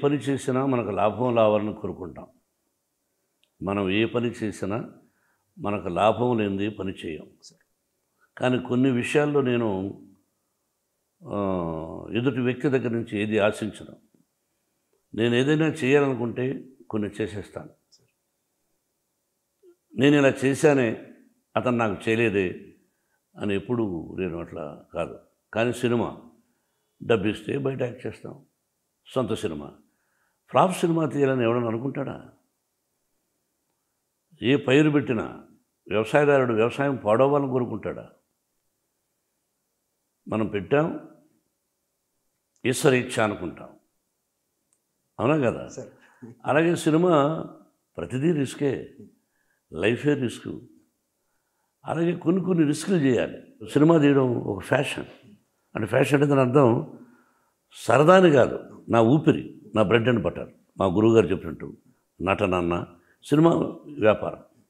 పని చేసినా మనకు లాభం రావాలని కోరుకుంటాం. మనం ఏ పని చేసినా మనకు లాభం లేనిది పని చేయం. కానీ కొన్ని విషయాల్లో నేను ఎదుటి వ్యక్తి దగ్గర నుంచి ఏది ఆశించను. నేను ఏదైనా చేయాలనుకుంటే కొన్ని చేసేస్తాను. నేను ఇలా చేశానే, అతను నాకు చేయలేదే అని ఎప్పుడు నేను అట్లా కాదు. కానీ సినిమా డబ్బు ఇస్తే బయట యాక్ట్ చేస్తాం. సొంత సినిమా ఫ్లాప్ సినిమా తీయాలని ఎవడన్నా అనుకుంటాడా? ఏ పైరు పెట్టినా వ్యవసాయదారుడు వ్యవసాయం పాడవాలని కోరుకుంటాడా? మనం పెట్టాం, ఈశ్వరేచ్ఛ అనుకుంటాం. అవునా కదా? అలాగే సినిమా ప్రతిదీ రిస్కే, లైఫే రిస్క్. అలాగే కొన్ని రిస్కులు చేయాలి. సినిమా తీయడం ఒక ఫ్యాషన్. అంటే ఫ్యాషన్ అంటే దాని అర్థం సరదాని కాదు, నా ఊపిరి, నా బ్రెడ్ అండ్ బటర్. మా గురువుగారు చెప్పినట్టు నటనన్న సినిమా వ్యాపారం.